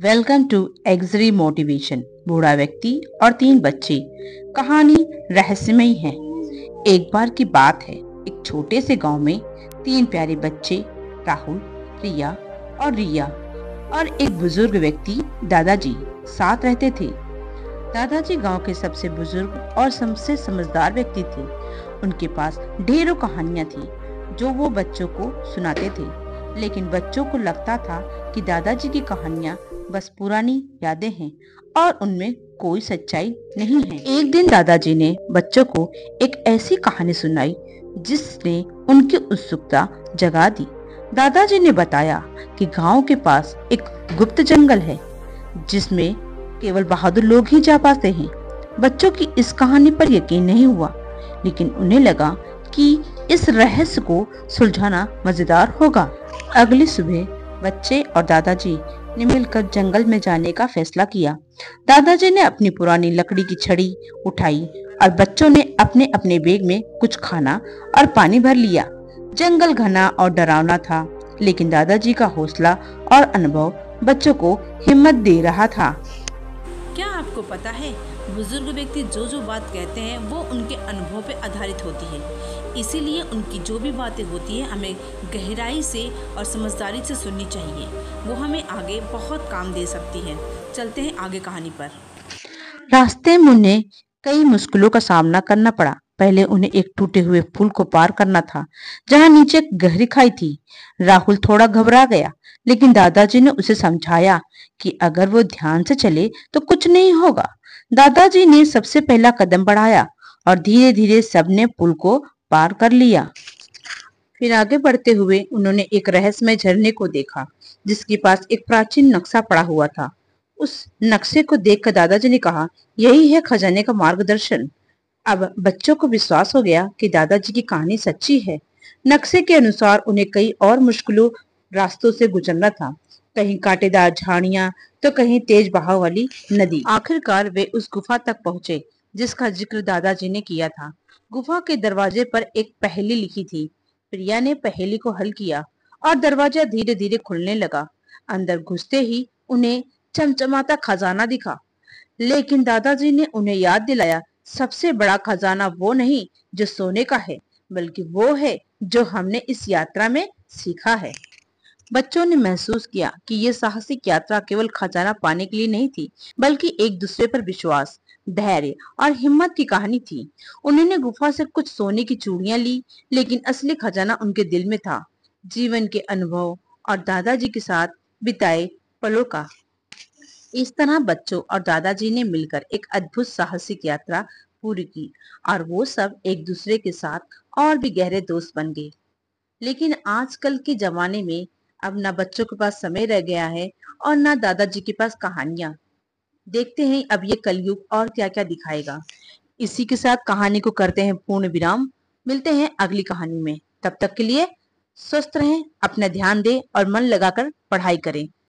Welcome to एग्जरी motivation. बूढ़ा व्यक्ति और तीन बच्चे। कहानी रहस्यमयी है। एक बार की बात है, एक छोटे से गांव में तीन प्यारे बच्चे राहुल, प्रिया और रिया और एक बुजुर्ग व्यक्ति दादाजी साथ रहते थे। दादाजी गांव के सबसे बुजुर्ग और सबसे समझदार व्यक्ति थे। उनके पास ढेरों कहानियां थी जो वो बच्चों को सुनाते थे, लेकिन बच्चों को लगता था कि दादाजी की कहानियां बस पुरानी यादें हैं और उनमें कोई सच्चाई नहीं है। एक दिन दादाजी ने बच्चों को एक ऐसी कहानी सुनाई जिसने उनकी उत्सुकता जगा दी। दादाजी ने बताया कि गांव के पास एक गुप्त जंगल है जिसमें केवल बहादुर लोग ही जा पाते हैं। बच्चों की इस कहानी पर यकीन नहीं हुआ, लेकिन उन्हें लगा कि इस रहस्य को सुलझाना मजेदार होगा। अगली सुबह बच्चे और दादाजी ने मिलकर जंगल में जाने का फैसला किया। दादाजी ने अपनी पुरानी लकड़ी की छड़ी उठाई और बच्चों ने अपने अपने बैग में कुछ खाना और पानी भर लिया। जंगल घना और डरावना था, लेकिन दादाजी का हौसला और अनुभव बच्चों को हिम्मत दे रहा था। क्या आपको पता है, बुजुर्ग व्यक्ति जो जो बात कहते हैं वो उनके अनुभव पर आधारित होती है। इसीलिए उनकी जो भी बातें होती है हमें गहराई से और समझदारी से सुननी चाहिए। वो हमें आगे बहुत काम दे सकती है। चलते हैं आगे कहानी पर। रास्ते में उन्हें कई मुश्किलों का सामना करना पड़ा। पहले उन्हें एक टूटे हुए पुल को पार करना था जहां नीचे एक गहरी खाई थी। राहुल थोड़ा घबरा गया, लेकिन दादाजी ने उसे समझाया कि अगर वो ध्यान से चले तो कुछ नहीं होगा। दादाजी ने सबसे पहला कदम बढ़ाया और धीरे धीरे सबने पुल को पार कर लिया। फिर आगे बढ़ते हुए उन्होंने एक रहस्यमय झरने को देखा जिसके पास एक प्राचीन नक्शा पड़ा हुआ था। उस नक्शे को देखकर दादाजी ने कहा, यही है खजाने का मार्गदर्शन। अब बच्चों को विश्वास हो गया कि दादाजी की कहानी सच्ची है। नक्शे के अनुसार उन्हें कई और मुश्किलों रास्तों से गुजरना था, कहीं कांटेदार झाड़ियां तो कहीं तेज बहाव वाली नदी। आखिरकार वे उस गुफा तक पहुंचे जिसका जिक्र दादाजी ने किया था। गुफा के दरवाजे पर एक पहेली लिखी थी। प्रिया ने पहेली को हल किया और दरवाजा धीरे धीरे खुलने लगा। अंदर घुसते ही उन्हें चमचमाता खजाना दिखा, लेकिन दादाजी ने उन्हें याद दिलाया, सबसे बड़ा खजाना वो नहीं जो सोने का है, बल्कि वो है जो हमने इस यात्रा में सीखा है। बच्चों ने महसूस किया कि ये साहसिक यात्रा केवल खजाना पाने के लिए नहीं थी, बल्कि एक दूसरे पर विश्वास, धैर्य और हिम्मत की कहानी थी। उन्होंने गुफा से कुछ सोने की चूड़ियां ली, लेकिन असली खजाना उनके दिल में था, जीवन के अनुभव और दादाजी के साथ बिताए पलों का। इस तरह बच्चों और दादाजी ने मिलकर एक अद्भुत साहसिक यात्रा पूरी की और वो सब एक दूसरे के साथ और भी गहरे दोस्त बन गए। लेकिन आजकल के जमाने में अब ना बच्चों के पास समय रह गया है और ना दादाजी के पास कहानियां। देखते हैं अब ये कलयुग और क्या क्या दिखाएगा। इसी के साथ कहानी को करते हैं पूर्ण विराम। मिलते हैं अगली कहानी में। तब तक के लिए स्वस्थ रहें, अपना ध्यान दें और मन लगाकर पढ़ाई करें।